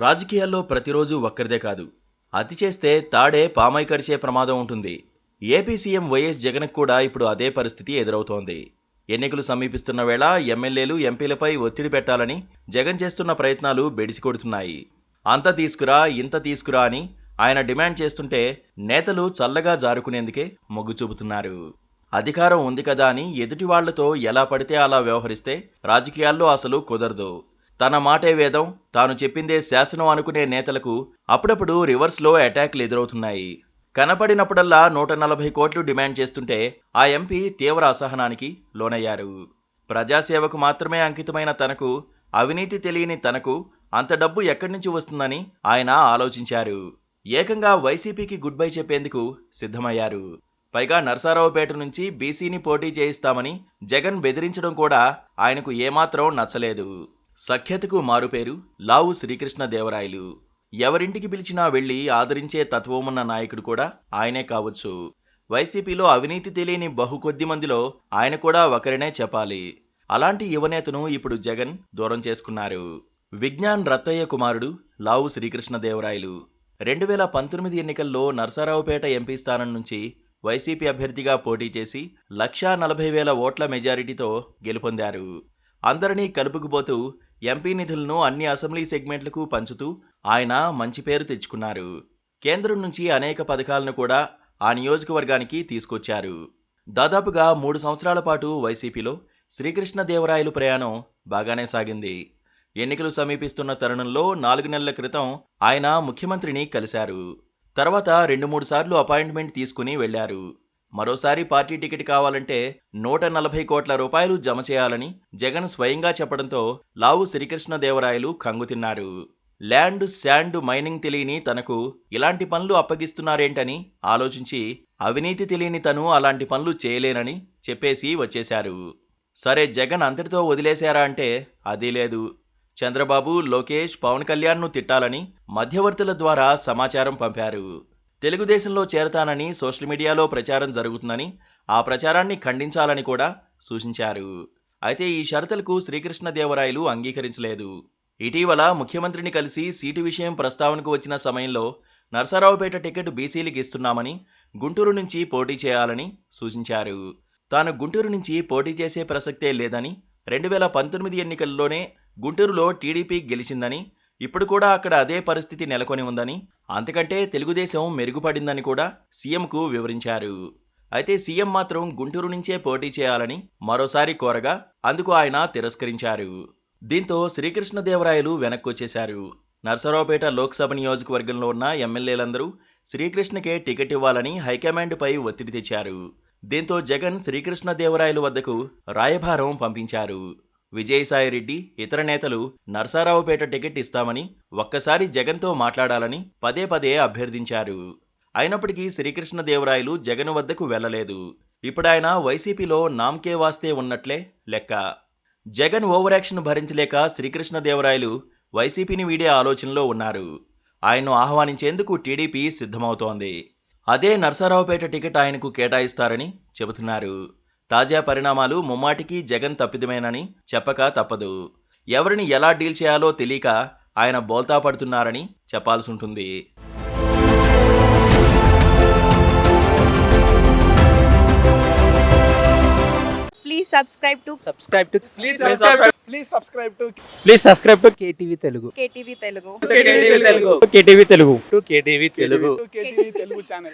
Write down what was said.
రాజకీయాల్లో ప్రతిరోజు ఒక్కరిదే కాదు, అతి చేస్తే తాడే పామై కరిచే ప్రమాదం ఉంటుంది. ఏపీ సీఎం వైఎస్ జగన్ కూడా ఇప్పుడు అదే పరిస్థితి ఎదురవుతోంది. ఎన్నికలు సమీపిస్తున్న వేళ ఎమ్మెల్యేలు ఎంపీలపై ఒత్తిడి పెట్టాలని జగన్ చేస్తున్న ప్రయత్నాలు బెడిసికొడుతున్నాయి. అంత తీసుకురా ఇంత తీసుకురా అని ఆయన డిమాండ్ చేస్తుంటే నేతలు చల్లగా జారుకునేందుకే మొగ్గు చూపుతున్నారు. అధికారం ఉంది కదా అని ఎదుటి వాళ్లతో ఎలా పడితే అలా వ్యవహరిస్తే రాజకీయాల్లో అసలు కుదరదు. తన మాటే వేదం, తాను చెప్పిందే శాసనం అనుకునే నేతలకు అప్పుడప్పుడు రివర్స్లో అటాక్లు ఎదురవుతున్నాయి. కనపడినప్పుడల్లా 140 కోట్లు డిమాండ్ చేస్తుంటే ఆ ఎంపీ తీవ్ర అసహనానికి లోనయ్యారు. ప్రజాసేవకు మాత్రమే అంకితమైన తనకు, అవినీతి తెలియని తనకు అంత డబ్బు ఎక్కడి నుంచి వస్తుందని ఆయన ఆలోచించారు. ఏకంగా వైసీపీకి గుడ్ బై చెప్పేందుకు సిద్ధమయ్యారు. పైగా నరసరావుపేట నుంచి బీసీని పోటీ చేయిస్తామని జగన్ బెదిరించడం కూడా ఆయనకు ఏమాత్రం నచ్చలేదు. సఖ్యతకు మారుపేరు లావు శ్రీకృష్ణదేవరాయలు. ఎవరింటికి పిలిచినా వెళ్లి ఆదరించే తత్వమున్న నాయకుడు కూడా ఆయనే కావచ్చు. వైసీపీలో అవినీతి తెలియని బహుకొద్ది మందిలో ఆయన కూడా ఒకరినే చెప్పాలి. అలాంటి యువనేతను ఇప్పుడు జగన్ దూరం చేసుకున్నారు. విజ్ఞాన్ రత్తయ్య కుమారుడు లావు శ్రీకృష్ణదేవరాయలు 2019 ఎన్నికల్లో నరసరావుపేట ఎంపీ స్థానం నుంచి వైసీపీ అభ్యర్థిగా పోటీ చేసి 1,40,000 ఓట్ల మెజారిటీతో గెలుపొందారు. అందరినీ కలుపుకుపోతూ ఎంపీ నిధులను అన్ని అసెంబ్లీ సెగ్మెంట్లకు పంచుతూ ఆయన మంచి పేరు తెచ్చుకున్నారు. కేంద్రం నుంచి అనేక పథకాలను కూడా ఆ నియోజకవర్గానికి తీసుకొచ్చారు. దాదాపుగా 3 సంవత్సరాల పాటు వైసీపీలో శ్రీకృష్ణదేవరాయలు ప్రయాణం బాగానే సాగింది. ఎన్నికలు సమీపిస్తున్న తరుణంలో 4 నెలల క్రితం ఆయన ముఖ్యమంత్రిని కలిశారు. తర్వాత 2-3 సార్లు అపాయింట్మెంట్ తీసుకుని వెళ్లారు. మరోసారి పార్టీ టికెట్ కావాలంటే 140 కోట్ల రూపాయలు జమ చేయాలని జగన్ స్వయంగా చెప్పడంతో లావు శ్రీకృష్ణదేవరాయలు కంగుతిన్నారు. ల్యాండ్ శాండ్ మైనింగ్ తెలియని తనకు ఇలాంటి పనులు అప్పగిస్తున్నారేంటని ఆలోచించి అవినీతి తెలియని తను అలాంటి పనులు చేయలేనని చెప్పేసి వచ్చేశారు. సరే, జగన్ అంతటితో వదిలేశారా అంటే అదీ లేదు. చంద్రబాబు, లోకేష్, పవన్ కళ్యాణ్ను తిట్టాలని మధ్యవర్తుల ద్వారా సమాచారం పంపారు. తెలుగుదేశంలో చేరతానని సోషల్ మీడియాలో ప్రచారం జరుగుతుందని, ఆ ప్రచారాన్ని ఖండించాలని కూడా సూచించారు. అయితే ఈ షరతులకు శ్రీకృష్ణదేవరాయలు అంగీకరించలేదు. ఇటీవల ముఖ్యమంత్రిని కలిసి సీటు విషయం ప్రస్తావనకు వచ్చిన సమయంలో నరసరావుపేట టికెట్ బీసీలకు ఇస్తున్నామని, గుంటూరు నుంచి పోటీ చేయాలని సూచించారు. తాను గుంటూరు నుంచి పోటీ చేసే ప్రసక్తే లేదని, 2019 ఎన్నికల్లోనే గుంటూరులో టీడీపీ గెలిచిందని, ఇప్పుడు కూడా అక్కడ అదే పరిస్థితి నెలకొని ఉందని, అంతకంటే తెలుగుదేశం మెరుగుపడిందని కూడా సీఎంకు వివరించారు. అయితే సీఎం మాత్రం గుంటూరు నుంచే పోటీ చేయాలని మరోసారి కోరగా అందుకు ఆయన తిరస్కరించారు. దీంతో శ్రీకృష్ణదేవరాయలు వెనక్కొచ్చేశారు. నరసరావుపేట లోక్సభ నియోజకవర్గంలో ఉన్న ఎమ్మెల్యేలందరూ శ్రీకృష్ణకే టికెట్ ఇవ్వాలని హైకమాండ్పై ఒత్తిడి తెచ్చారు. దీంతో జగన్ శ్రీకృష్ణదేవరాయలు వద్దకు రాయబారం పంపించారు. విజయసాయిరెడ్డి, ఇతర నేతలు నరసరావుపేట టికెట్ ఇస్తామని ఒక్కసారి జగన్తో మాట్లాడాలని పదే పదే అభ్యర్థించారు. అయినప్పటికీ శ్రీకృష్ణదేవరాయలు జగన్ వద్దకు వెళ్లలేదు. ఇప్పుడాయన వైసీపీలో నామ్కే వాస్తే ఉన్నట్లే లెక్క. జగన్ ఓవర్ యాక్షన్ భరించలేక శ్రీకృష్ణదేవరాయలు వైసీపీని వీడే ఆలోచనలో ఉన్నారు. ఆయన్ను ఆహ్వానించేందుకు టీడీపీ సిద్ధమవుతోంది. అదే నరసరావుపేట టికెట్ ఆయనకు కేటాయిస్తారని చెబుతున్నారు. తాజా పరిణామాలు ముమ్మాటికి జగన్ తప్పిదమేనని చెప్పక తప్పదు. ఎవరిని ఎలా డీల్ చేయాలో తెలియక ఆయన బోల్తా పడుతున్నారని చెప్పాల్సి ఉంటుంది. Please subscribe to KTV Telugu. KTV Telugu. KTV Telugu. KTV Telugu. KTV Telugu. KTV Telugu channel.